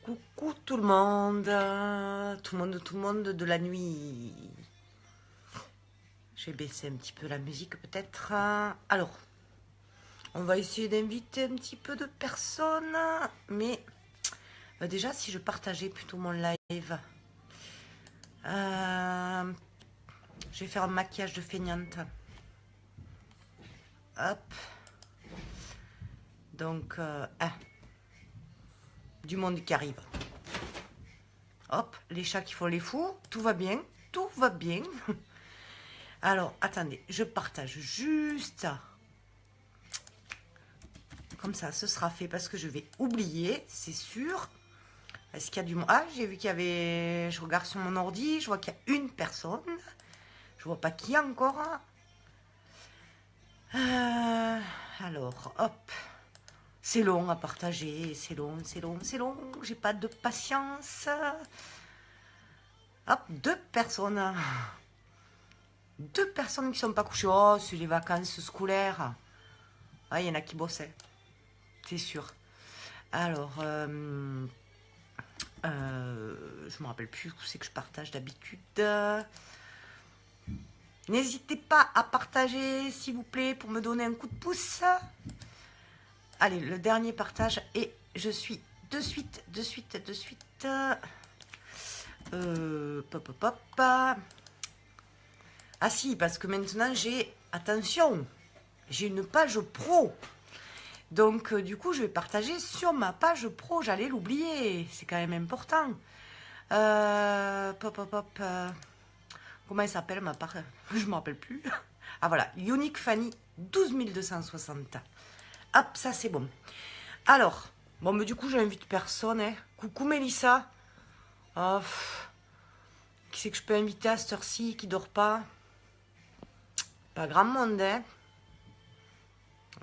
Coucou tout le monde, tout le monde de la nuit. J'ai baissé un petit peu la musique peut-être. Alors, on va essayer d'inviter un petit peu de personnes. Mais déjà, si je partageais plutôt mon live. Je vais faire un maquillage de feignante. Hop. Donc, du monde qui arrive. Hop, les chats qui font les fous. Tout va bien, tout va bien. Alors, attendez, je partage juste. Comme ça, ce sera fait parce que je vais oublier, c'est sûr. Est-ce qu'il y a du monde? Ah, j'ai vu qu'il y avait... Je regarde sur mon ordi, je vois qu'il y a une personne. Je vois pas qui encore. Alors, hop. C'est long à partager, c'est long, c'est long, c'est long. J'ai pas de patience. Hop, deux personnes. Deux personnes qui sont pas couchées. Oh, c'est les vacances scolaires. Ah, il y en a qui bossaient. C'est sûr. Alors, je me rappelle plus où c'est que je partage d'habitude. N'hésitez pas à partager, s'il vous plaît, pour me donner un coup de pouce. Allez, le dernier partage. Et je suis de suite. Pop, pop, pop. Ah si, parce que maintenant j'ai... Attention, j'ai une page pro. Donc, du coup, je vais partager sur ma page pro. J'allais l'oublier. C'est quand même important. Pop, pop, pop. Comment elle s'appelle ma page? Je ne me rappelle plus. Ah voilà, Unique Fanny 12260. Hop, ça c'est bon. Alors, bon, mais du coup, j'invite personne. Hein. Coucou Mélissa. Oh, qui c'est que je peux inviter à cette heure-ci qui dort pas? Pas grand monde, hein.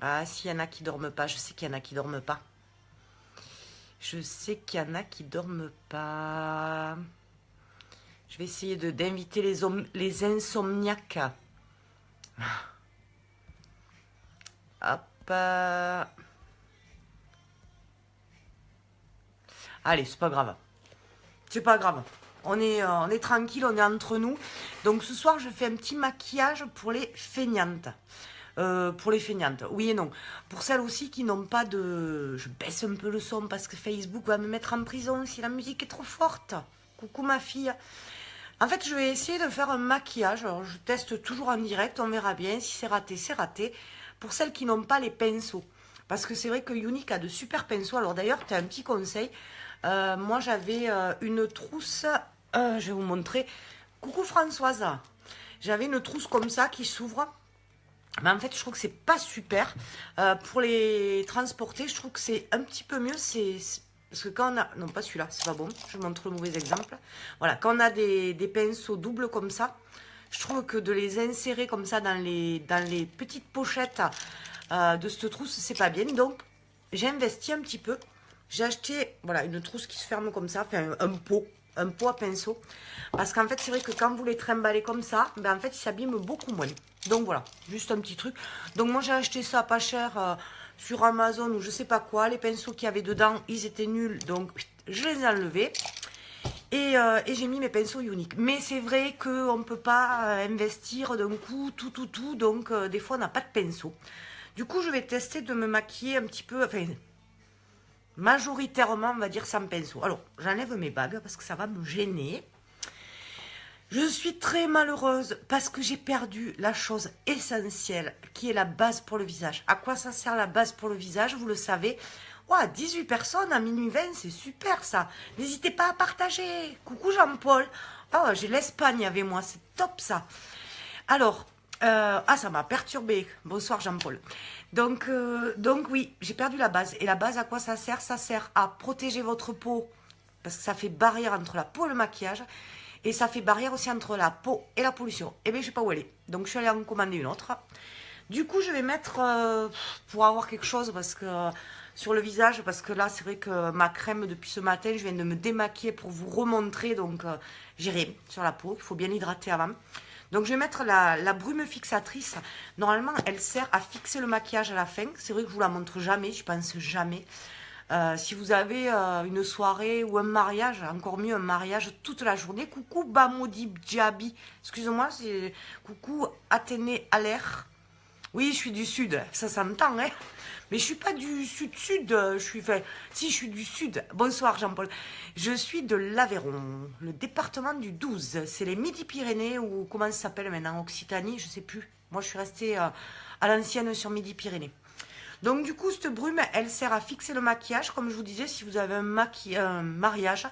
Ah, s'il y en a qui dorment pas, je sais qu'il y en a qui dorment pas. Je sais qu'il y en a qui dorment pas. Je vais essayer d'inviter les insomniaques. Hop. Allez, c'est pas grave. C'est pas grave. On est tranquille, on est entre nous. Donc ce soir, je fais un petit maquillage pour les feignantes. Oui et non. Pour celles aussi qui n'ont pas de... Je baisse un peu le son parce que Facebook va me mettre en prison si la musique est trop forte. Coucou ma fille. En fait, je vais essayer de faire un maquillage. Alors, je teste toujours en direct, on verra bien. Si c'est raté, c'est raté. Pour celles qui n'ont pas les pinceaux. Parce que c'est vrai que Unique a de super pinceaux. Alors d'ailleurs, tu as un petit conseil. Moi, j'avais une trousse... je vais vous montrer. Coucou Françoise. J'avais une trousse comme ça qui s'ouvre. Mais en fait, je trouve que c'est pas super. Pour les transporter, je trouve que c'est un petit peu mieux. Parce que quand on a... Non, pas celui-là, c'est pas bon. Je vous montre le mauvais exemple. Voilà, quand on a des pinceaux doubles comme ça, je trouve que de les insérer comme ça dans les petites pochettes de cette trousse, c'est pas bien. Donc, j'ai investi un petit peu. J'ai acheté, voilà, une trousse qui se ferme comme ça, enfin un pot à pinceau. Parce qu'en fait, c'est vrai que quand vous les trimballez comme ça, ben en fait, ils s'abîment beaucoup moins. Donc voilà, juste un petit truc. Donc moi, j'ai acheté ça pas cher sur Amazon ou je sais pas quoi. Les pinceaux qu'il y avait dedans, ils étaient nuls. Donc, je les ai enlevés. Et j'ai mis mes pinceaux Unique. Mais c'est vrai qu'on ne peut pas investir d'un coup tout. Donc, des fois, on n'a pas de pinceau. Du coup, je vais tester de me maquiller un petit peu... Enfin, majoritairement, on va dire, sans pinceau. Alors, j'enlève mes bagues parce que ça va me gêner. Je suis très malheureuse parce que j'ai perdu la chose essentielle qui est la base pour le visage. À quoi ça sert la base pour le visage? Vous le savez. Ouah, 18 personnes à minuit 20, c'est super ça. N'hésitez pas à partager. Coucou Jean-Paul. Oh, j'ai l'Espagne avec moi, c'est top ça. Alors, ça m'a perturbé. Bonsoir Jean-Paul. Donc oui, j'ai perdu la base. Et la base, à quoi ça sert? Ça sert à protéger votre peau parce que ça fait barrière entre la peau et le maquillage. Et ça fait barrière aussi entre la peau et la pollution. Et bien, je ne sais pas où elle est. Donc, je suis allée en commander une autre. Du coup, je vais mettre, pour avoir quelque chose parce que sur le visage, parce que là, c'est vrai que ma crème, depuis ce matin, je viens de me démaquiller pour vous remontrer. Donc, j'ai rien sur la peau. Il faut bien hydrater avant. Donc, je vais mettre la brume fixatrice. Normalement, elle sert à fixer le maquillage à la fin. C'est vrai que je ne vous la montre jamais. Je pense jamais. Si vous avez une soirée ou un mariage, encore mieux un mariage toute la journée. Coucou Bamodi Djabi, excuse-moi, c'est coucou Athénée Allaire. Oui, je suis du sud, ça s'entend, hein. Mais je suis pas du sud-sud, je suis fait. Si, je suis du sud. Bonsoir Jean-Paul. Je suis de l'Aveyron, le département du 12. C'est les Midi-Pyrénées ou comment ça s'appelle maintenant, Occitanie, je sais plus. Moi, je suis restée à l'ancienne sur Midi-Pyrénées. Donc du coup, cette brume, elle sert à fixer le maquillage. Comme je vous disais, si vous avez un mariage,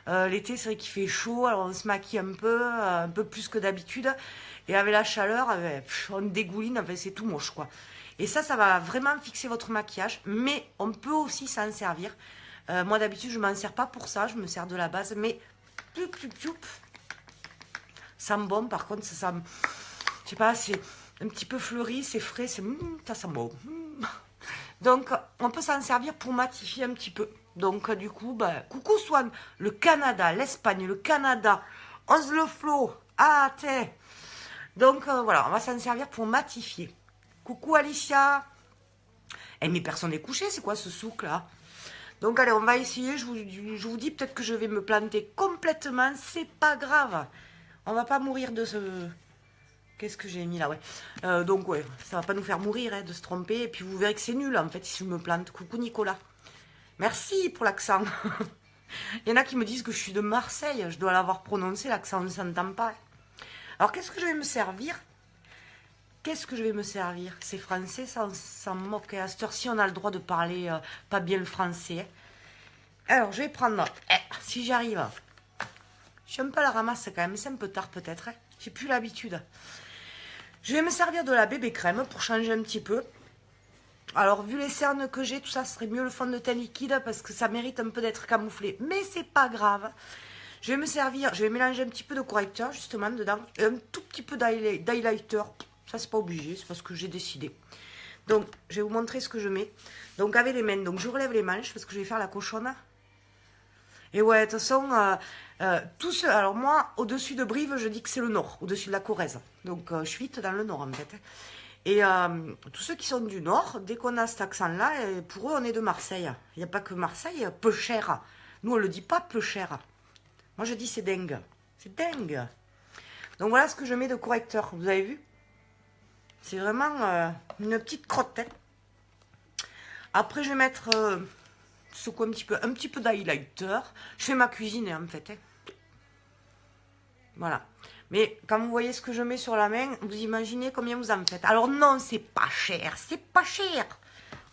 l'été, c'est vrai qu'il fait chaud, alors on se maquille un peu plus que d'habitude. Et avec la chaleur, on dégouline, c'est tout moche, quoi. Et ça va vraiment fixer votre maquillage. Mais on peut aussi s'en servir. Moi, d'habitude, je ne m'en sers pas pour ça. Je me sers de la base. Mais, ça sent bon. Par contre, ça sent, je sais pas, c'est un petit peu fleuri, c'est frais, ça sent bon. Donc, on peut s'en servir pour matifier un petit peu. Donc, du coup, coucou Swan, le Canada, l'Espagne, le Canada, Oslo, t'es. Donc, voilà, on va s'en servir pour matifier. Coucou Alicia. Mais personne n'est couché, c'est quoi ce souk là? Donc, allez, on va essayer. Je vous dis peut-être que je vais me planter complètement, c'est pas grave. On va pas mourir de ce... Qu'est-ce que j'ai mis là, ouais. Donc, ouais, ça va pas nous faire mourir hein, de se tromper. Et puis, vous verrez que c'est nul, en fait, si je me plante. Coucou Nicolas. Merci pour l'accent. Il y en a qui me disent que je suis de Marseille. Je dois l'avoir prononcé, l'accent ne s'entend pas. Alors, qu'est-ce que je vais me servir? C'est français, ça, on s'en moque. À cette heure-ci, on a le droit de parler pas bien le français. Alors, je vais prendre... si j'y arrive. Je suis un peu à la ramasse quand même. C'est un peu tard peut-être. Hein. J'ai plus l'habitude. Je vais me servir de la bébé crème pour changer un petit peu. Alors, vu les cernes que j'ai, tout ça, ce serait mieux le fond de teint liquide parce que ça mérite un peu d'être camouflé. Mais c'est pas grave. Je vais mélanger un petit peu de correcteur, justement, dedans. Et un tout petit peu d'highlighter. Ça, c'est pas obligé, c'est parce que j'ai décidé. Donc, je vais vous montrer ce que je mets. Donc, avec les mains. Donc, je relève les manches parce que je vais faire la cochonne. Et ouais, de toute façon, alors moi, au-dessus de Brive, je dis que c'est le nord, au-dessus de la Corrèze. Donc, je suis vite dans le nord, en fait. Et tous ceux qui sont du nord, dès qu'on a cet accent-là, pour eux, on est de Marseille. Il n'y a pas que Marseille, peu cher. Nous, on ne le dit pas peu cher. Moi, je dis c'est dingue. C'est dingue. Donc, voilà ce que je mets de correcteur. Vous avez vu? C'est vraiment une petite crotte. Hein. Après, je vais mettre... un petit peu d'highlighter. Je fais ma cuisine en fait. Hein. Voilà. Mais quand vous voyez ce que je mets sur la main, vous imaginez combien vous en faites. Alors non, c'est pas cher. C'est pas cher.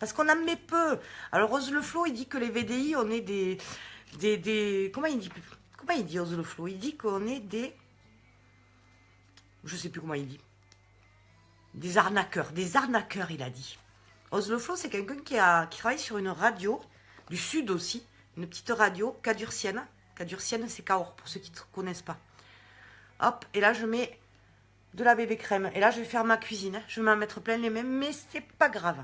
Parce qu'on en met peu. Alors Rose Le Flo, il dit que les VDI, on est des... Comment il dit Rose Le Flo? Il dit qu'on est des... Je sais plus comment il dit. Des arnaqueurs. Des arnaqueurs, il a dit. Rose Le Flo, c'est quelqu'un qui travaille sur une radio... Du sud aussi, une petite radio, Cadurcienne. Cadurcienne, c'est Cahors, pour ceux qui ne connaissent pas. Hop, et là, je mets de la bébé crème. Et là, je vais faire ma cuisine. Je vais m'en mettre plein les mains, mais c'est pas grave.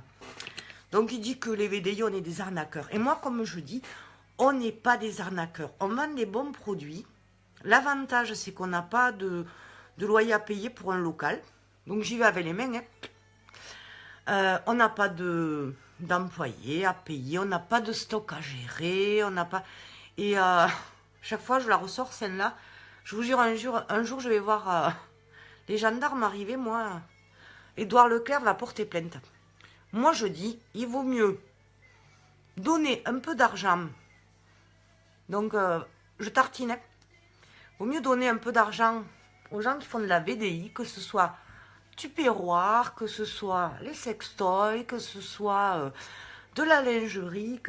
Donc, il dit que les VDI, on est des arnaqueurs. Et moi, comme je dis, on n'est pas des arnaqueurs. On vend des bons produits. L'avantage, c'est qu'on n'a pas de loyer à payer pour un local. Donc, j'y vais avec les mains. Hein. On n'a pas d'employés à payer, on n'a pas de stock à gérer, on n'a pas... Et chaque fois, je la ressors, celle-là. Je vous jure, un jour, je vais voir les gendarmes arriver, moi. Édouard Leclerc va porter plainte. Moi, je dis, il vaut mieux donner un peu d'argent. Donc, je tartine. Il vaut mieux donner un peu d'argent aux gens qui font de la VDI, que ce soit Tupperware, que ce soit les sextoys, que ce soit de la lingerie.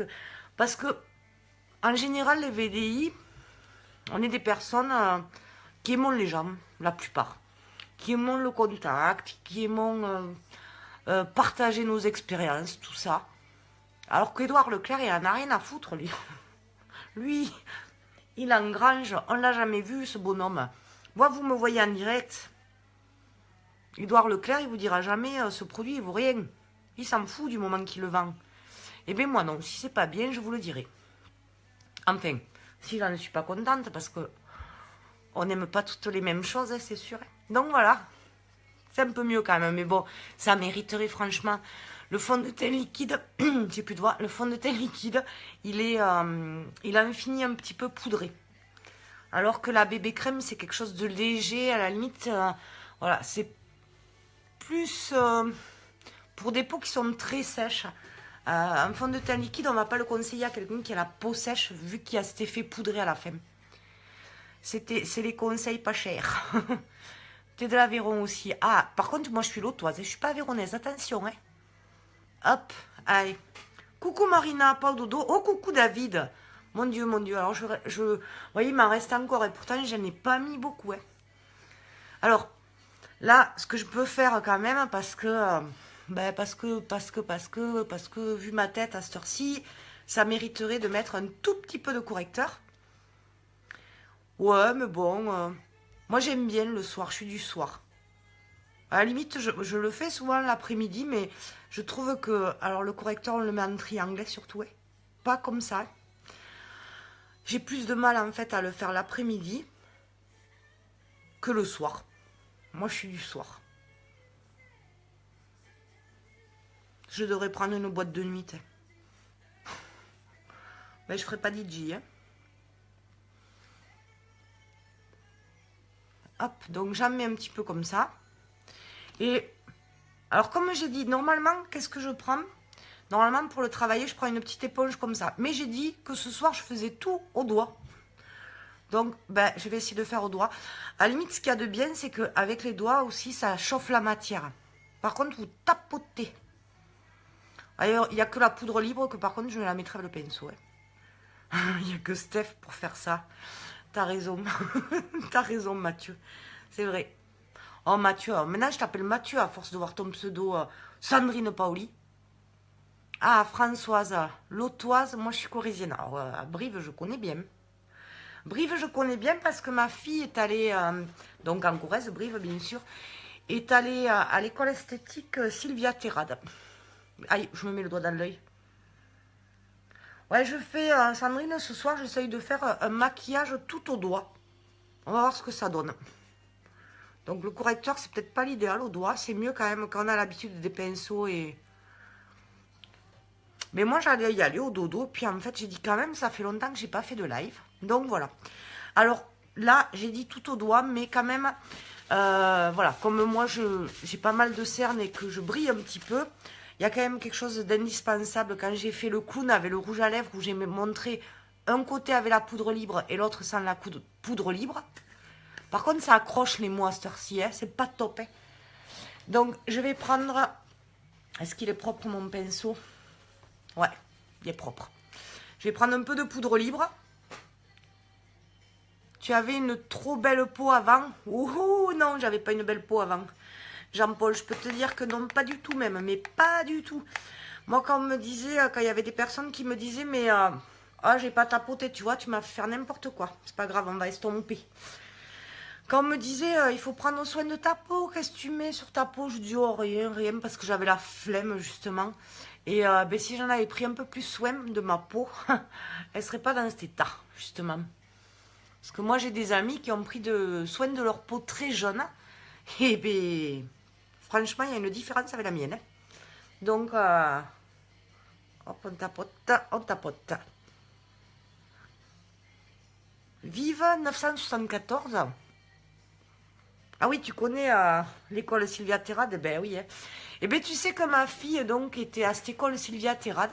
Parce que, en général, les VDI, on est des personnes qui aiment les gens, la plupart. Qui aiment le contact, qui aiment partager nos expériences, tout ça. Alors qu'Édouard Leclerc, il en a rien à foutre, lui. Lui, il engrange, on ne l'a jamais vu, ce bonhomme. Moi, vous me voyez en direct... Édouard Leclerc, il vous dira jamais ce produit, il vaut rien. Il s'en fout du moment qu'il le vend. Eh bien, moi non, si c'est pas bien, je vous le dirai. Enfin, si j'en suis pas contente, parce que on n'aime pas toutes les mêmes choses, hein, c'est sûr. Donc voilà, c'est un peu mieux quand même. Mais bon, ça mériterait franchement Le fond de teint liquide, j'ai plus de voix, le fond de teint liquide, il a fini un petit peu poudré. Alors que la bébé crème, c'est quelque chose de léger, à la limite, voilà, c'est plus pour des peaux qui sont très sèches. Un fond de teint liquide, on ne va pas le conseiller à quelqu'un qui a la peau sèche, vu qu'il y a cet effet poudré à la fin. C'est les conseils pas chers. T'es de l'Aveyron aussi. Ah, par contre, moi je suis lotoise, je suis pas aveyronnaise, attention, hein. Hop, allez. Coucou Marina, pas au dodo. Oh, coucou David. Mon Dieu, mon Dieu. Alors, vous voyez, il m'en reste encore. Et pourtant, je n'ai pas mis beaucoup. Hein. Alors, là, ce que je peux faire quand même, parce que, vu ma tête à cette heure-ci, ça mériterait de mettre un tout petit peu de correcteur. Ouais, mais bon, moi j'aime bien le soir, je suis du soir. À la limite, je le fais souvent l'après-midi, mais je trouve que... Alors, le correcteur, on le met en triangle, surtout. Hein. Pas comme ça. J'ai plus de mal, en fait, à le faire l'après-midi que le soir. Moi, je suis du soir. Je devrais prendre une boîte de nuit. Hein. Mais je ferai pas DJ. Hein. Hop, donc j'en mets un petit peu comme ça. Et alors, comme j'ai dit, normalement, qu'est-ce que je prends? Normalement, pour le travailler, je prends une petite éponge comme ça. Mais j'ai dit que ce soir, je faisais tout au doigt. Donc, ben, je vais essayer de faire au doigt. À la limite, ce qu'il y a de bien, c'est qu'avec les doigts aussi, ça chauffe la matière. Par contre, vous tapotez. D'ailleurs, il n'y a que la poudre libre que, par contre, je la mettrai avec le pinceau. Hein. Il n'y a que Steph pour faire ça. T'as raison. T'as raison, Mathieu. C'est vrai. Oh, Mathieu. Maintenant, je t'appelle Mathieu à force de voir ton pseudo Sandrine Paoli. Ah, Françoise. Lotoise. Moi, je suis corrézienne. Alors, à Brive, je connais bien. Brive, je connais bien parce que ma fille est allée, donc en Corrèze, Brive, bien sûr, est allée à l'école esthétique Sylvia Terrade. Aïe, je me mets le doigt dans l'œil. Ouais, je fais, Sandrine, ce soir, j'essaye de faire un maquillage tout au doigt. On va voir ce que ça donne. Donc, le correcteur, c'est peut-être pas l'idéal au doigt. C'est mieux quand même quand on a l'habitude des pinceaux et... Mais moi, j'allais y aller au dodo. Puis, en fait, j'ai dit quand même, ça fait longtemps que j'ai pas fait de live. Donc, voilà. Alors, là, j'ai dit tout au doigt. Mais quand même, voilà. Comme moi, j'ai pas mal de cernes et que je brille un petit peu. Il y a quand même quelque chose d'indispensable. Quand j'ai fait le clown avec le rouge à lèvres, où j'ai montré un côté avec la poudre libre et l'autre sans la poudre libre. Par contre, ça accroche les mots à cette heure-ci, hein, c'est pas top. Hein. Donc, je vais prendre... Est-ce qu'il est propre, mon pinceau? Ouais, il est propre. Je vais prendre un peu de poudre libre. Tu avais une trop belle peau avant? Ouh, non, j'avais pas une belle peau avant. Jean-Paul, je peux te dire que non, pas du tout même, mais pas du tout. Moi, quand on me disait, quand il y avait des personnes qui me disaient, mais... ah, j'ai pas tapoté, tu vois, tu m'as fait faire n'importe quoi. C'est pas grave, on va estomper. Quand on me disait, il faut prendre soin de ta peau, qu'est-ce que tu mets sur ta peau? Je dis, oh, rien, rien, parce que j'avais la flemme, justement. Et ben, si j'en avais pris un peu plus soin de ma peau, elle serait pas dans cet état, justement. Parce que moi, j'ai des amis qui ont pris soin de leur peau très jeune. Et ben, franchement, il y a une différence avec la mienne. Hein. Donc, hop, on tapote, on tapote. Vive 974. Ah oui, tu connais l'école Sylvia Terrade? Ben oui. Hein. Et bien, tu sais que ma fille donc était à cette école Sylvia Terrade.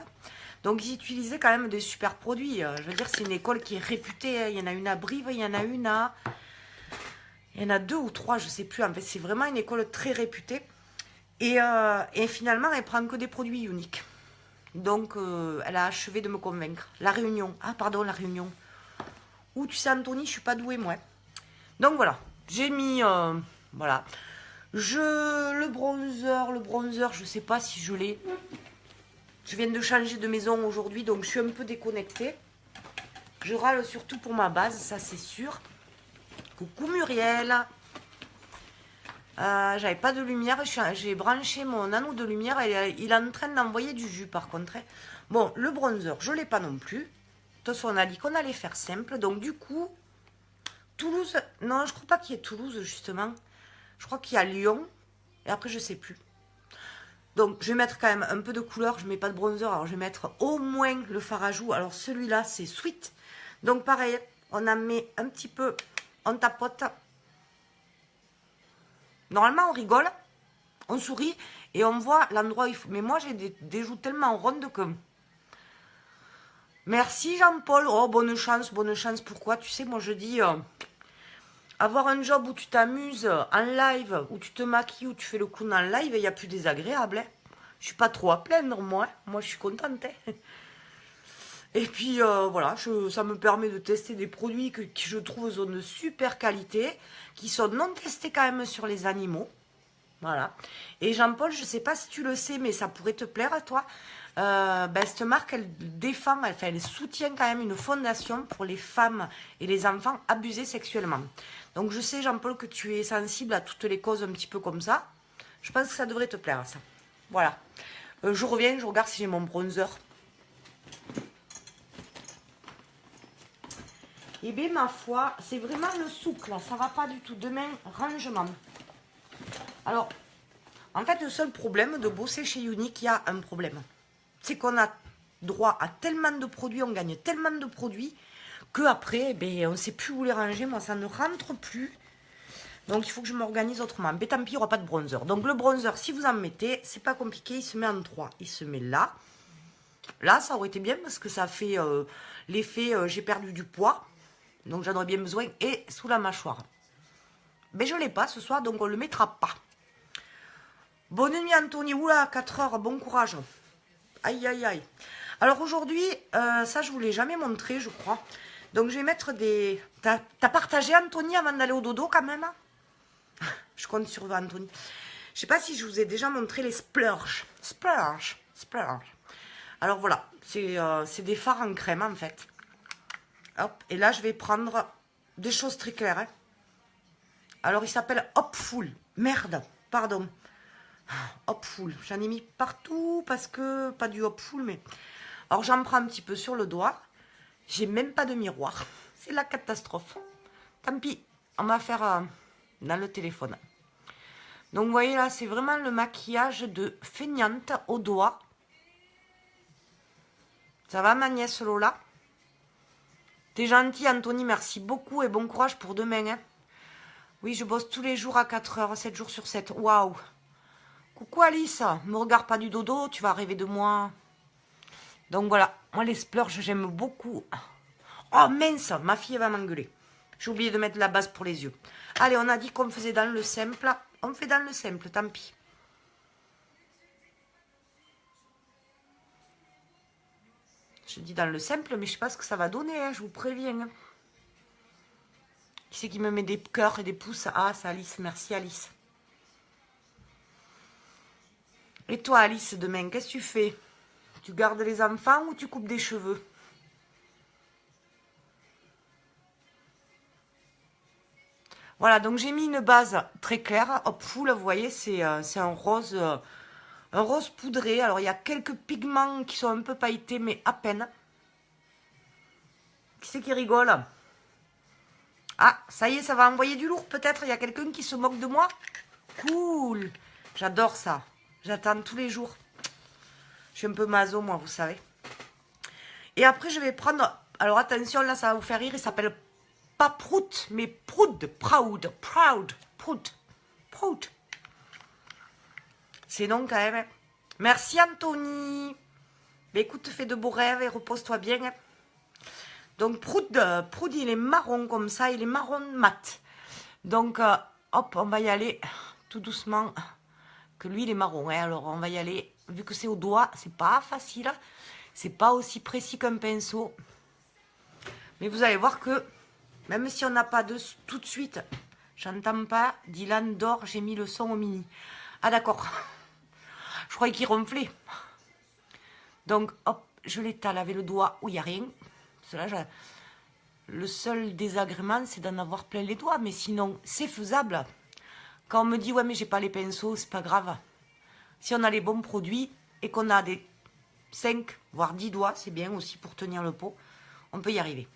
Donc, ils utilisaient quand même des super produits. Je veux dire, c'est une école qui est réputée. Hein. Il y en a une à Brive, il y en a une à... Il y en a 2 ou 3, je ne sais plus. En fait, c'est vraiment une école très réputée. Et finalement, elle prend que des produits uniques. Donc, elle a achevé de me convaincre. La Réunion. Ah, pardon, la Réunion. Ouh, tu sais, Anthony, je suis pas douée, moi. Donc, voilà. J'ai mis, voilà, le bronzer, je sais pas si je l'ai. Je viens de changer de maison aujourd'hui, donc je suis un peu déconnectée. Je râle surtout pour ma base, ça c'est sûr. Coucou Muriel. J'avais pas de lumière, j'ai branché mon anneau de lumière et il est en train d'envoyer du jus par contre. Hein. Bon, le bronzer, je l'ai pas non plus. De toute façon, on a dit qu'on allait faire simple, donc du coup... Toulouse, non, je crois pas qu'il y ait Toulouse, justement. Je crois qu'il y a Lyon. Et après, je sais plus. Donc, je vais mettre quand même un peu de couleur. Je ne mets pas de bronzer. Alors, je vais mettre au moins le fard à joues. Alors, celui-là, c'est Sweet. Donc, pareil, on en met un petit peu. On tapote. Normalement, on rigole. On sourit. Et on voit l'endroit où il faut. Mais moi, j'ai des joues tellement rondes que... Merci Jean-Paul. Oh, bonne chance, bonne chance. Pourquoi? Tu sais, moi, je dis... avoir un job où tu t'amuses en live, où tu te maquilles, où tu fais le clown en live, il n'y a plus désagréable. Hein. Je suis pas trop à plaindre, moi. Moi, je suis contente. Hein. Et puis, voilà, ça me permet de tester des produits qui, je trouve, sont de super qualité, qui sont non testés quand même sur les animaux. Voilà. Et Jean-Paul, je ne sais pas si tu le sais, mais ça pourrait te plaire à toi. Cette marque, elle défend, elle soutient quand même une fondation pour les femmes et les enfants abusés sexuellement. Donc je sais, Jean-Paul, que tu es sensible à toutes les causes un petit peu comme ça. Je pense que ça devrait te plaire, ça. Voilà. Je reviens, je regarde si j'ai mon bronzer. Eh bien, ma foi, c'est vraiment le souk, là. Ça va pas du tout. Demain, rangement. Alors, en fait, le seul problème de bosser chez Younique, il y a un problème. C'est qu'on a droit à tellement de produits, on gagne tellement de produits, qu'après, on ne sait plus où les ranger. Moi, ça ne rentre plus. Donc, il faut que je m'organise autrement. Mais tant pis, il n'y aura pas de bronzer. Donc, le bronzer, si vous en mettez, c'est pas compliqué. Il se met en 3. Il se met là. Là, ça aurait été bien parce que ça fait l'effet j'ai perdu du poids. Donc, j'en aurais bien besoin. Et sous la mâchoire. Mais je ne l'ai pas ce soir, donc on ne le mettra pas. Bonne nuit, Anthony. Oula, 4 heures. Bon courage. Aïe, aïe, aïe. Alors, aujourd'hui, ça, je ne vous l'ai jamais montré, je crois. Donc, je vais mettre des... T'as partagé, Anthony, avant d'aller au dodo, quand même? Je compte sur vous, Anthony. Je ne sais pas si je vous ai déjà montré les splurge. Splurge. Splurge. Alors, voilà. C'est des fards en crème, en fait. Hop. Et là, je vais prendre des choses très claires. Hein. Alors, il s'appelle Hopful. Merde. Pardon. Hopful. J'en ai mis partout parce que... Pas du Hopful, mais... Alors, j'en prends un petit peu sur le doigt. J'ai même pas de miroir. C'est la catastrophe. Tant pis. On va faire dans le téléphone. Donc, vous voyez là, c'est vraiment le maquillage de feignante au doigt. Ça va, ma nièce Lola? T'es gentil, Anthony. Merci beaucoup et bon courage pour demain. Hein. Oui, je bosse tous les jours à 4 heures, 7 jours sur 7. Waouh! Coucou Alice, me regarde pas du dodo, tu vas rêver de moi. Donc voilà, moi les splurges, j'aime beaucoup. Oh mince, ma fille elle va m'engueuler. J'ai oublié de mettre la base pour les yeux. Allez, on a dit qu'on faisait dans le simple. On fait dans le simple, tant pis. Je dis dans le simple, mais je sais pas ce que ça va donner, hein, je vous préviens. Hein. Qui c'est qui me met des cœurs et des pouces? Ah, c'est Alice, merci Alice. Et toi Alice, demain, qu'est-ce que tu fais? Tu gardes les enfants ou tu coupes des cheveux? Voilà, donc j'ai mis une base très claire. Hop, full, vous voyez, c'est un rose poudré. Alors, il y a quelques pigments qui sont un peu pailletés, mais à peine. Qui c'est qui rigole? Ah, ça y est, ça va envoyer du lourd, peut-être. Il y a quelqu'un qui se moque de moi. Cool. J'adore ça. J'attends tous les jours. Je suis un peu maso, moi, vous savez. Et après, je vais prendre... Alors, attention, là, ça va vous faire rire. Il s'appelle pas Prout, mais Proud. Proud. C'est non, quand même. Merci, Anthony. Mais écoute, fais de beaux rêves et repose-toi bien. Donc, Proud, il est marron comme ça. Il est marron mat. Donc, hop, on va y aller tout doucement. Que lui, il est marron. Hein. Alors, on va y aller. Vu que c'est au doigt, c'est pas facile. C'est pas aussi précis qu'un pinceau. Mais vous allez voir que, même si on n'a pas de tout de suite, j'entends pas. Dylan dort, j'ai mis le son au mini. Ah, d'accord. Je croyais qu'il ronflait. Donc, hop, je l'étale avec le doigt où il n'y a rien. Cela, le seul désagrément, c'est d'en avoir plein les doigts. Mais sinon, c'est faisable. Quand on me dit, ouais, mais j'ai pas les pinceaux, c'est pas grave. Si on a les bons produits et qu'on a des 5, voire 10 doigts, c'est bien aussi pour tenir le pot. On peut y arriver.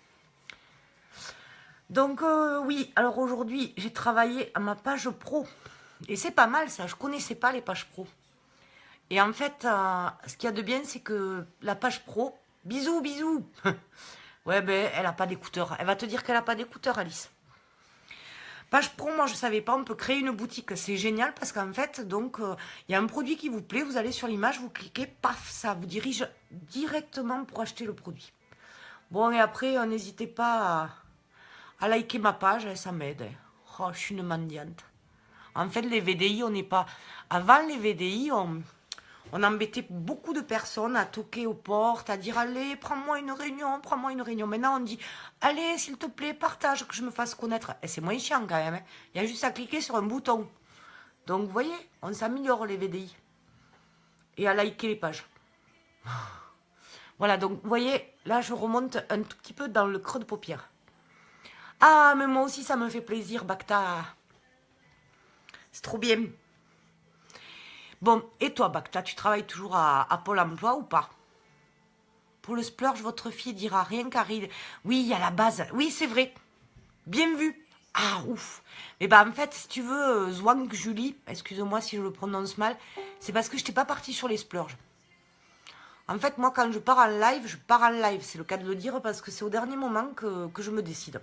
Donc, oui, alors aujourd'hui, j'ai travaillé à ma page pro. Et c'est pas mal, ça. Je connaissais pas les pages pro. Et en fait, ce qu'il y a de bien, c'est que la page pro, bisous, bisous. Ouais, ben, elle n'a pas d'écouteurs. Elle va te dire qu'elle n'a pas d'écouteurs, Alice. Page pro, moi, je ne savais pas, on peut créer une boutique. C'est génial parce qu'en fait, donc, il y a un produit qui vous plaît, vous allez sur l'image, vous cliquez, paf, ça vous dirige directement pour acheter le produit. Bon, et après, n'hésitez pas à liker ma page, ça m'aide. Oh, je suis une mendiante. En fait, les VDI, on n'est pas... Avant les VDI, on embêtait beaucoup de personnes à toquer aux portes, à dire allez, prends-moi une réunion, prends-moi une réunion. Maintenant, on dit allez, s'il te plaît, partage, que je me fasse connaître. Et c'est moins chiant quand même. Hein. Il y a juste à cliquer sur un bouton. Donc, vous voyez, on s'améliore les VDI. Et à liker les pages. Voilà, donc, vous voyez, là, je remonte un tout petit peu dans le creux de paupière. Ah, mais moi aussi, ça me fait plaisir, Bacta. C'est trop bien. Bon, et toi, Bacta, tu travailles toujours à Pôle emploi ou pas? Pour le splurge, votre fille dira rien car il... Oui, il y a la base. Oui, c'est vrai. Bien vu. Ah, ouf. Mais bah, en fait, si tu veux, Zwang Julie, excuse-moi si je le prononce mal, c'est parce que je n'étais pas partie sur les splurges. En fait, moi, quand je pars en live, je pars en live. C'est le cas de le dire parce que c'est au dernier moment que je me décide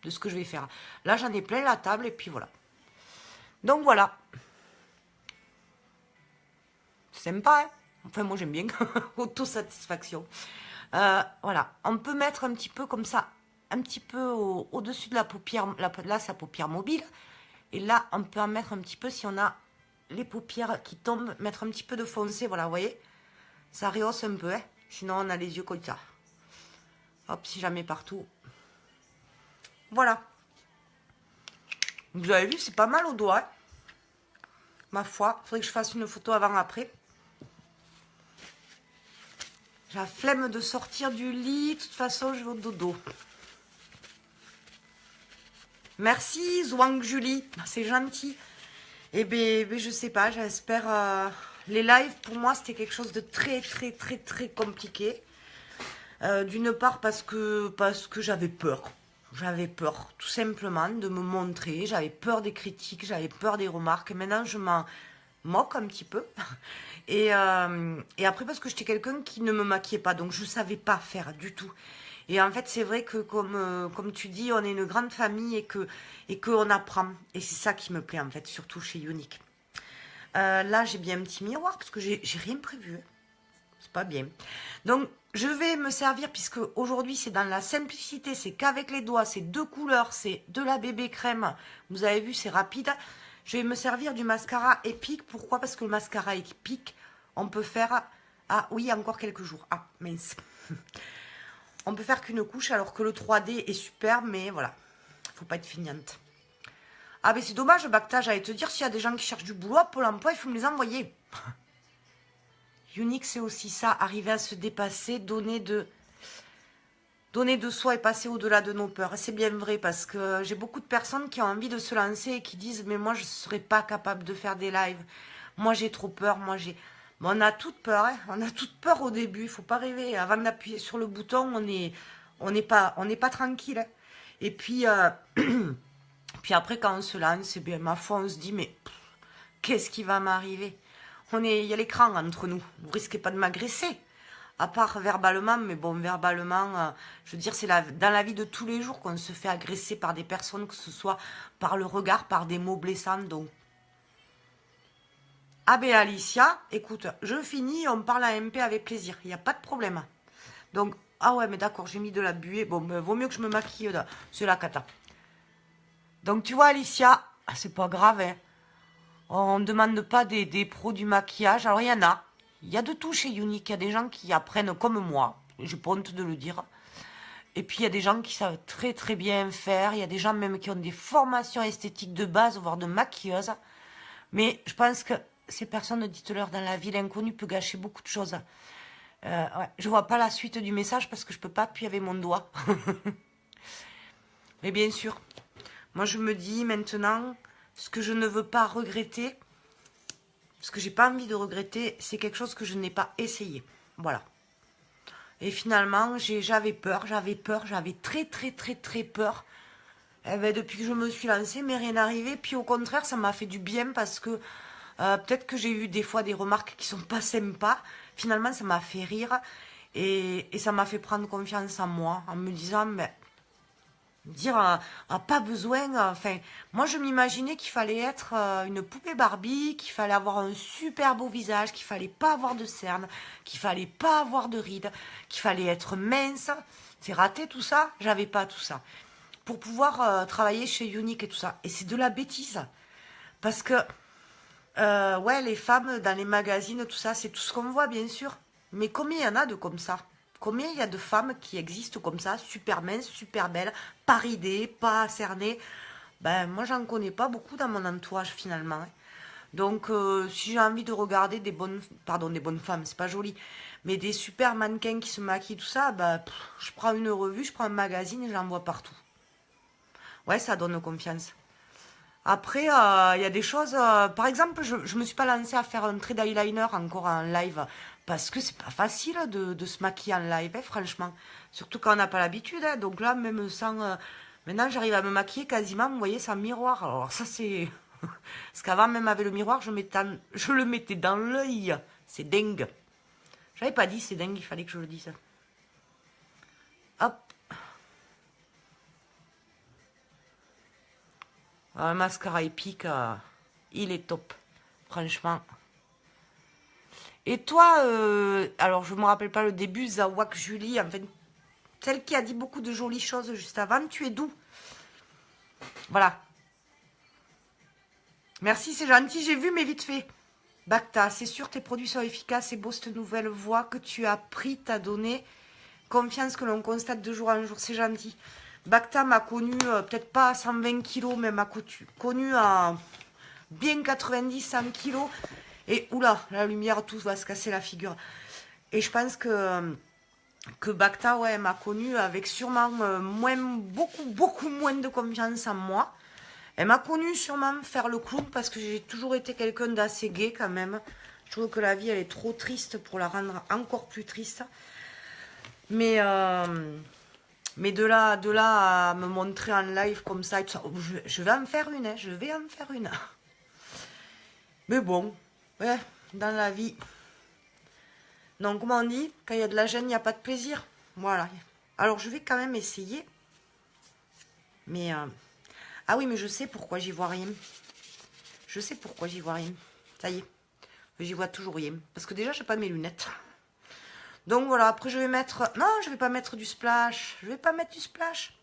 de ce que je vais faire. Là, j'en ai plein la table et puis voilà. Donc, voilà. Sympa, hein? Enfin, moi, j'aime bien. Autosatisfaction. Voilà. On peut mettre un petit peu comme ça, un petit peu au-dessus de la paupière. Là, c'est la paupière mobile. Et là, on peut en mettre un petit peu si on a les paupières qui tombent. Mettre un petit peu de foncé. Voilà, vous voyez? Ça rehausse un peu, hein? Sinon, on a les yeux comme ça. Hop, si jamais partout. Voilà. Vous avez vu, c'est pas mal au doigt. Hein? Ma foi, il faudrait que je fasse une photo avant-après. J'ai la flemme de sortir du lit. De toute façon, je vais au dodo. Merci, Zwang Julie. C'est gentil. Eh bien, je sais pas. J'espère... Les lives, pour moi, c'était quelque chose de très, très, très, très compliqué. D'une part, parce que j'avais peur. J'avais peur, tout simplement, de me montrer. J'avais peur des critiques. J'avais peur des remarques. Et maintenant, je m'en moque un petit peu. Et après, parce que j'étais quelqu'un qui ne me maquillait pas. Donc, je ne savais pas faire du tout. Et en fait, c'est vrai que, comme tu dis, on est une grande famille et qu'on apprend. Et c'est ça qui me plaît, en fait, surtout chez Unique. Là, j'ai bien un petit miroir parce que j'ai rien prévu. C'est pas bien. Donc, je vais me servir, puisque aujourd'hui, c'est dans la simplicité. C'est qu'avec les doigts, c'est 2 couleurs. C'est de la bébé crème. Vous avez vu, c'est rapide. Je vais me servir du mascara épique. Pourquoi? Parce que le mascara épique, on peut faire... Ah oui, encore quelques jours. Ah, mince. On peut faire qu'une couche, alors que le 3D est super, mais voilà. Faut pas être fignante. Ah, mais c'est dommage, Bacta, j'allais te dire, s'il y a des gens qui cherchent du boulot à Pôle emploi, il faut me les envoyer. Unique, c'est aussi ça, arriver à se dépasser, donner de soi et passer au-delà de nos peurs. Et c'est bien vrai, parce que j'ai beaucoup de personnes qui ont envie de se lancer et qui disent, mais moi, je ne serais pas capable de faire des lives. Moi, j'ai trop peur, moi, j'ai... Bon, on a toute peur, hein. On a toute peur au début, il ne faut pas rêver. Avant d'appuyer sur le bouton, on n'est pas tranquille. Hein. Et puis, puis après, quand on se lance, bien, ma foi, on se dit, mais qu'est-ce qui va m'arriver? Il y a l'écran entre nous, vous risquez pas de m'agresser. À part verbalement, mais bon, verbalement, je veux dire, c'est dans la vie de tous les jours qu'on se fait agresser par des personnes, que ce soit par le regard, par des mots blessants, donc... Ah ben Alicia, écoute, je finis, on parle à MP avec plaisir, il n'y a pas de problème. Donc, ah ouais, mais d'accord, j'ai mis de la buée. Bon, ben, vaut mieux que je me maquille, c'est la cata. Donc, tu vois, Alicia, c'est pas grave, hein. On ne demande pas des pros du maquillage. Alors, il y en a. Il y a de tout chez Unique. Il y a des gens qui apprennent comme moi. J'ai pas honte de le dire. Et puis, il y a des gens qui savent très, très bien faire. Il y a des gens même qui ont des formations esthétiques de base, voire de maquilleuse. Mais je pense que ces personnes, dites-leur, dans la vie, l'inconnu peut gâcher beaucoup de choses. Ouais, je vois pas la suite du message parce que je peux pas appuyer avec mon doigt. Mais bien sûr, moi je me dis maintenant, ce que je ne veux pas regretter, ce que j'ai pas envie de regretter, c'est quelque chose que je n'ai pas essayé. Voilà. Et finalement, j'avais peur, j'avais très très très très peur. Eh ben, depuis que je me suis lancée, mais rien n'arrivait. Puis au contraire, ça m'a fait du bien parce que Peut-être que j'ai eu des fois des remarques qui sont pas sympas. Finalement, ça m'a fait rire et ça m'a fait prendre confiance en moi en me disant, mais dire pas besoin. Enfin, moi je m'imaginais qu'il fallait être une poupée Barbie, qu'il fallait avoir un super beau visage, qu'il fallait pas avoir de cernes, qu'il fallait pas avoir de rides, qu'il fallait être mince. C'est raté tout ça. J'avais pas tout ça pour pouvoir travailler chez Unique et tout ça. Et c'est de la bêtise parce que ouais, les femmes dans les magazines, tout ça, c'est tout ce qu'on voit, bien sûr. Mais combien il y en a de comme ça? Combien il y a de femmes qui existent comme ça, super minces, super belles, pas ridées, pas cernées? Ben, moi, j'en connais pas beaucoup dans mon entourage, finalement, hein. Donc, si j'ai envie de regarder des bonnes femmes, c'est pas joli, mais des super mannequins qui se maquillent, tout ça, ben, je prends une revue, je prends un magazine et j'en vois partout. Ouais, ça donne confiance. Après, il y a des choses. Par exemple, je ne me suis pas lancée à faire un trait d'eyeliner encore en live. Parce que c'est pas facile de se maquiller en live, hein, franchement. Surtout quand on n'a pas l'habitude, hein. Donc là, même sans. Maintenant, j'arrive à me maquiller quasiment, vous voyez, sans miroir. Alors, ça, c'est. Parce qu'avant, même avec le miroir, je le mettais dans l'œil. C'est dingue. J'avais pas dit, c'est dingue, il fallait que je le dise. Hop. Le mascara épique, il est top. Franchement. Et toi, alors je me rappelle pas le début, Zawak Julie, enfin, celle qui a dit beaucoup de jolies choses juste avant, tu es d'où? Voilà. Merci, c'est gentil, j'ai vu, mais vite fait. Bacta, c'est sûr, tes produits sont efficaces, c'est beau cette nouvelle voix que tu as pris, t'a donné confiance que l'on constate de jour en jour, c'est gentil. Bacta m'a connu, peut-être pas à 120 kilos, mais m'a connu à bien 90, 100 kilos. Et oula, la lumière, tout va se casser la figure. Et je pense que Bacta, ouais, m'a connu avec sûrement beaucoup moins de confiance en moi. Elle m'a connu sûrement faire le clown parce que j'ai toujours été quelqu'un d'assez gai quand même. Je trouve que la vie, elle est trop triste pour la rendre encore plus triste. Mais de là à me montrer en live comme ça, je vais en faire une, hein, je vais en faire une. Mais bon, ouais, dans la vie. Donc, comment on dit, quand il y a de la gêne, il n'y a pas de plaisir. Voilà. Alors, je vais quand même essayer. Mais, ah oui, mais je sais pourquoi j'y vois rien. Je sais pourquoi j'y vois rien. Ça y est. J'y vois toujours rien. Parce que déjà, je n'ai pas mes lunettes. Donc, voilà. Après, je vais mettre... Non, je ne vais pas mettre du splash. Je ne vais pas mettre du splash.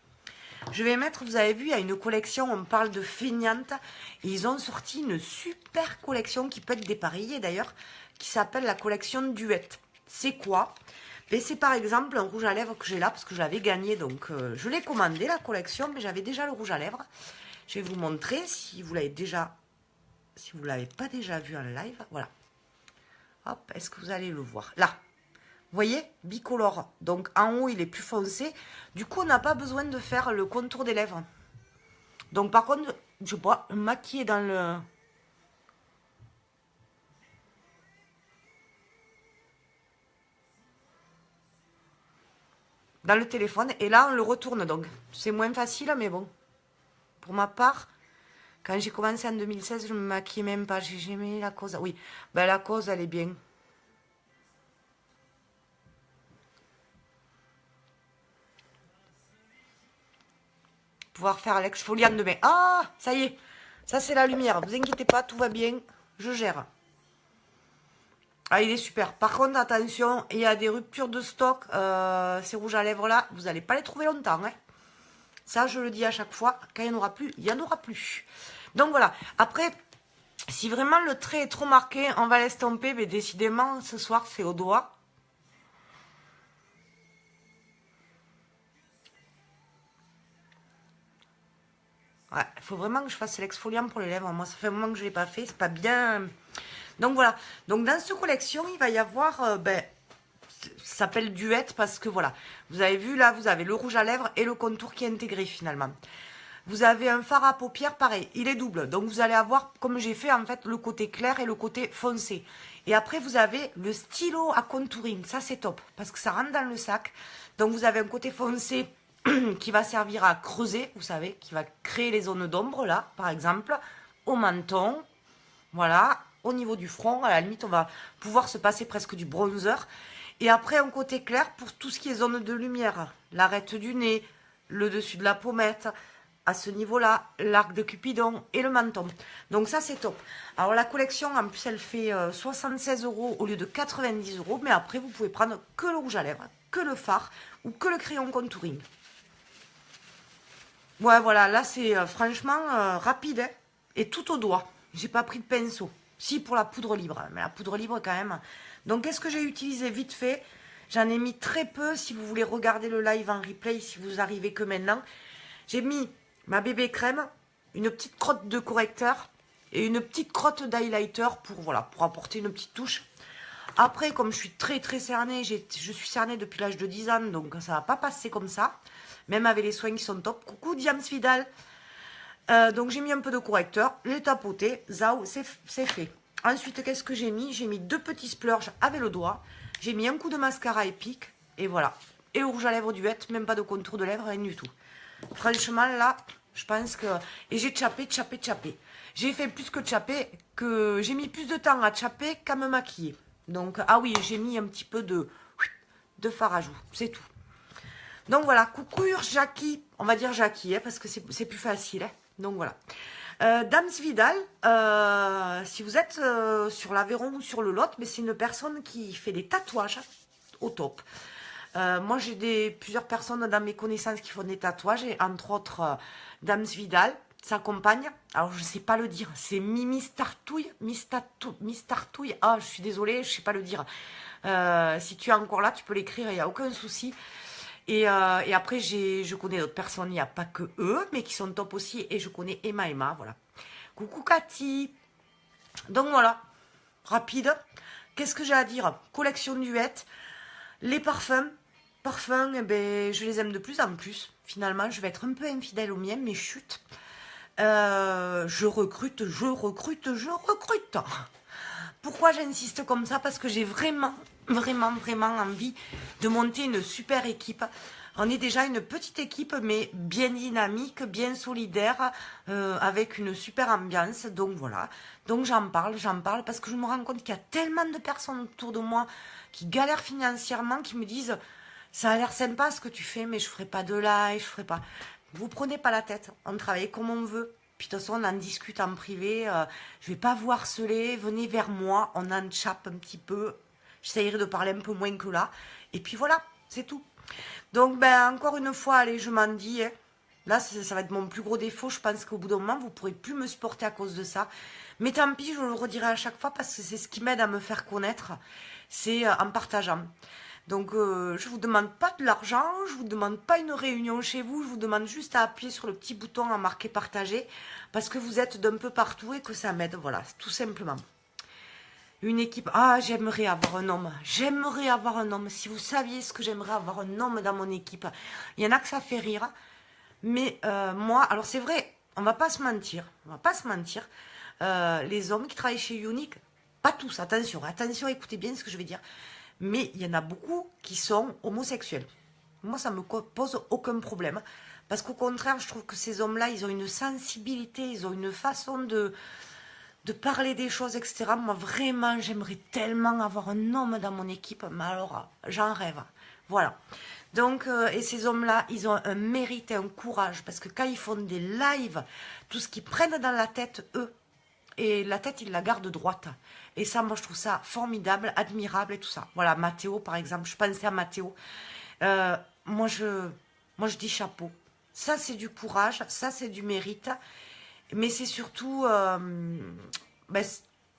Je vais mettre, vous avez vu, il y a une collection, on parle de feignante. Ils ont sorti une super collection qui peut être dépareillée d'ailleurs, qui s'appelle la collection Duet. C'est quoi? Ben, c'est par exemple un rouge à lèvres que j'ai là, parce que je l'avais gagné, donc je l'ai commandé la collection, mais j'avais déjà le rouge à lèvres. Je vais vous montrer si vous l'avez déjà, si vous ne l'avez pas déjà vu en live. Voilà. Hop, est-ce que vous allez le voir? Là. Vous voyez, bicolore. Donc, en haut, il est plus foncé. Du coup, on n'a pas besoin de faire le contour des lèvres. Donc, par contre, je pourrais maquiller dans le... dans le téléphone. Et là, on le retourne. Donc, c'est moins facile, mais bon. Pour ma part, quand j'ai commencé en 2016, je me maquillais même pas. J'ai mis la cause. Oui, ben, la cause, elle est bien. Pouvoir faire l'exfoliant demain. Ah, ça y est. Ça, c'est la lumière. Vous inquiétez pas, tout va bien. Je gère. Ah, il est super. Par contre, attention, il y a des ruptures de stock. Ces rouges à lèvres là, vous n'allez pas les trouver longtemps, hein. Ça, je le dis à chaque fois. Quand il n'y en aura plus, il n'y en aura plus. Donc voilà. Après, si vraiment le trait est trop marqué, on va l'estomper. Mais décidément, ce soir, c'est au doigt. Ouais, il faut vraiment que je fasse l'exfoliant pour les lèvres. Moi, ça fait un moment que je ne l'ai pas fait. C'est pas bien. Donc voilà. Donc dans cette collection, il va y avoir... ça s'appelle Duet parce que voilà. Vous avez vu là, vous avez le rouge à lèvres et le contour qui est intégré finalement. Vous avez un fard à paupières, pareil. Il est double. Donc vous allez avoir, comme j'ai fait en fait, le côté clair et le côté foncé. Et après, vous avez le stylo à contouring. Ça, c'est top parce que ça rentre dans le sac. Donc vous avez un côté foncé qui va servir à creuser, vous savez, qui va créer les zones d'ombre, là, par exemple, au menton, voilà, au niveau du front. À la limite, on va pouvoir se passer presque du bronzer. Et après, un côté clair pour tout ce qui est zone de lumière. L'arête du nez, le dessus de la pommette, à ce niveau-là, l'arc de Cupidon et le menton. Donc ça, c'est top. Alors la collection, en plus, elle fait 76 € au lieu de 90 €. Mais après, vous pouvez prendre que le rouge à lèvres, que le fard ou que le crayon contouring. Ouais, voilà, là, c'est franchement rapide, hein, et tout au doigt. J'ai pas pris de pinceau. Si, pour la poudre libre, mais la poudre libre, quand même. Donc, qu'est-ce que j'ai utilisé vite fait? J'en ai mis très peu. Si vous voulez regarder le live en replay, si vous arrivez que maintenant. J'ai mis ma bébé crème, une petite crotte de correcteur et une petite crotte d'highlighter pour, voilà, pour apporter une petite touche. Après, comme je suis très très cernée, je suis cernée depuis l'âge de 10 ans, donc ça va pas passer comme ça. Même avec les soins qui sont top. Coucou Diams Vidal. Donc j'ai mis un peu de correcteur, j'ai tapoté, zao, c'est fait. Ensuite, qu'est-ce que j'ai mis? J'ai mis 2 petits splurges avec le doigt. J'ai mis un coup de mascara épique, et voilà. Et au rouge à lèvres duette, même pas de contour de lèvres, rien du tout. Franchement, là, je pense que... Et j'ai tchappé. J'ai fait plus que tchappé, que j'ai mis plus de temps à tchapper qu'à me maquiller. Donc, ah oui, j'ai mis un petit peu de fard à joues, c'est tout. Donc voilà, coucou Jackie, on va dire Jackie, hein, parce que c'est plus facile. Hein. Donc voilà. Dams Vidal, si vous êtes sur l'Aveyron ou sur le Lot, mais c'est une personne qui fait des tatouages au top. Moi, j'ai plusieurs personnes dans mes connaissances qui font des tatouages, et entre autres Dams Vidal, sa compagne. Alors, je ne sais pas le dire, c'est Mimi Startouille, Mistartouille. Ah, je suis désolée, je ne sais pas le dire. Si tu es encore là, tu peux l'écrire, il n'y a aucun souci. Et après, je connais d'autres personnes, il n'y a pas que eux, mais qui sont top aussi. Et je connais Emma, voilà. Coucou Cathy. Donc voilà, rapide. Qu'est-ce que j'ai à dire? Collection duette. Les parfums. Parfums, eh ben, je les aime de plus en plus. Finalement, je vais être un peu infidèle aux miens, mais chut. Je recrute. Pourquoi j'insiste comme ça? Parce que j'ai vraiment envie de monter une super équipe. On est déjà une petite équipe, mais bien dynamique, bien solidaire, avec une super ambiance. Donc voilà. Donc j'en parle parce que je me rends compte qu'il y a tellement de personnes autour de moi qui galèrent financièrement, qui me disent ça a l'air sympa ce que tu fais, mais je ferai pas de live, je ferai pas. Vous prenez pas la tête. On travaille comme on veut. Puis de toute façon, on en discute en privé. Je vais pas vous harceler. Venez vers moi. On en chape un petit peu. J'essayerai de parler un peu moins que là. Et puis voilà, c'est tout. Donc, ben, encore une fois, allez, je m'en dis. Hein. Là, ça va être mon plus gros défaut. Je pense qu'au bout d'un moment, vous ne pourrez plus me supporter à cause de ça. Mais tant pis, je le redirai à chaque fois parce que c'est ce qui m'aide à me faire connaître. C'est en partageant. Donc, je vous demande pas de l'argent, je vous demande pas une réunion chez vous, je vous demande juste à appuyer sur le petit bouton à marquer partager parce que vous êtes d'un peu partout et que ça m'aide, voilà, tout simplement. Une équipe, ah, j'aimerais avoir un homme, si vous saviez ce que j'aimerais avoir un homme dans mon équipe. Il y en a que ça fait rire, mais moi, alors c'est vrai, on va pas se mentir, les hommes qui travaillent chez Unique, pas tous, attention, écoutez bien ce que je vais dire. Mais il y en a beaucoup qui sont homosexuels. Moi, ça ne me pose aucun problème. Parce qu'au contraire, je trouve que ces hommes-là, ils ont une sensibilité, ils ont une façon de parler des choses, etc. Moi, vraiment, j'aimerais tellement avoir un homme dans mon équipe. Mais alors, j'en rêve. Voilà. Donc, et ces hommes-là, ils ont un mérite et un courage. Parce que quand ils font des lives, tout ce qu'ils prennent dans la tête, eux, et la tête, ils la gardent droite. Et ça, moi, je trouve ça formidable, admirable et tout ça. Voilà, Mathéo, par exemple. Je pensais à Mathéo. Moi, je dis chapeau. Ça, c'est du courage. Ça, c'est du mérite. Mais c'est surtout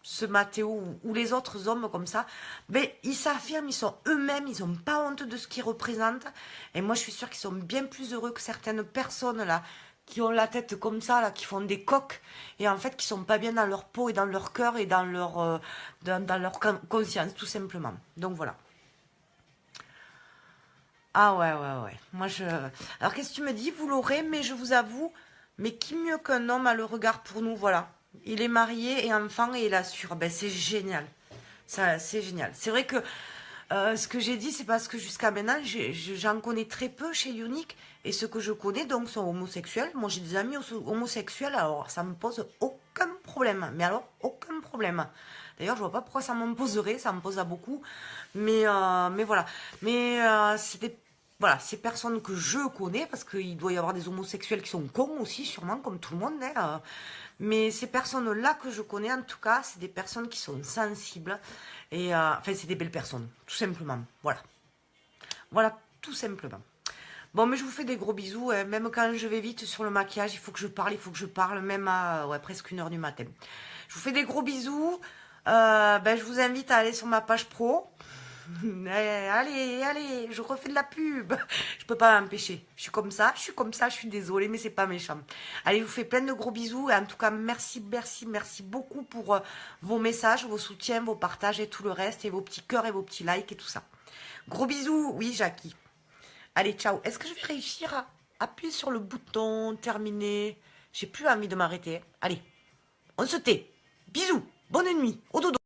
ce Mathéo ou les autres hommes comme ça. Ben, ils s'affirment, ils sont eux-mêmes. Ils n'ont pas honte de ce qu'ils représentent. Et moi, je suis sûre qu'ils sont bien plus heureux que certaines personnes, là, qui ont la tête comme ça, là, qui font des coques, et en fait, qui sont pas bien dans leur peau, et dans leur cœur, et dans leur conscience, tout simplement. Donc, voilà. Ah ouais. Moi, alors, qu'est-ce que tu me dis? Vous l'aurez, mais je vous avoue, mais qui mieux qu'un homme a le regard pour nous? Voilà. Il est marié et enfant, et il assure. Ben, c'est génial. Ça, c'est génial. C'est vrai que ce que j'ai dit, c'est parce que jusqu'à maintenant, j'en connais très peu chez Unique. Et ceux que je connais, donc, sont homosexuels. Moi, j'ai des amis homosexuels, alors ça me pose aucun problème. Mais alors, aucun problème. D'ailleurs, je vois pas pourquoi ça m'en poserait, ça me pose à beaucoup. Mais voilà. Mais voilà, ces personnes que je connais, parce qu'il doit y avoir des homosexuels qui sont cons aussi, sûrement, comme tout le monde. Hein, mais ces personnes-là que je connais, en tout cas, c'est des personnes qui sont sensibles. Et enfin, c'est des belles personnes, tout simplement. Voilà. Voilà, tout simplement. Bon, mais je vous fais des gros bisous. Hein. Même quand je vais vite sur le maquillage, il faut que je parle, même à presque 1h du matin. Je vous fais des gros bisous. Je vous invite à aller sur ma page pro. Allez, je refais de la pub. Je peux pas m'empêcher. Je suis comme ça, je suis désolée, mais c'est pas méchant. Allez, je vous fais plein de gros bisous. Et en tout cas, merci beaucoup pour vos messages, vos soutiens, vos partages et tout le reste, et vos petits cœurs et vos petits likes et tout ça. Gros bisous, oui, Jackie. Allez, ciao. Est-ce que je vais réussir à appuyer sur le bouton terminer? J'ai plus envie de m'arrêter. Allez, on se tait. Bisous, bonne nuit, au dodo.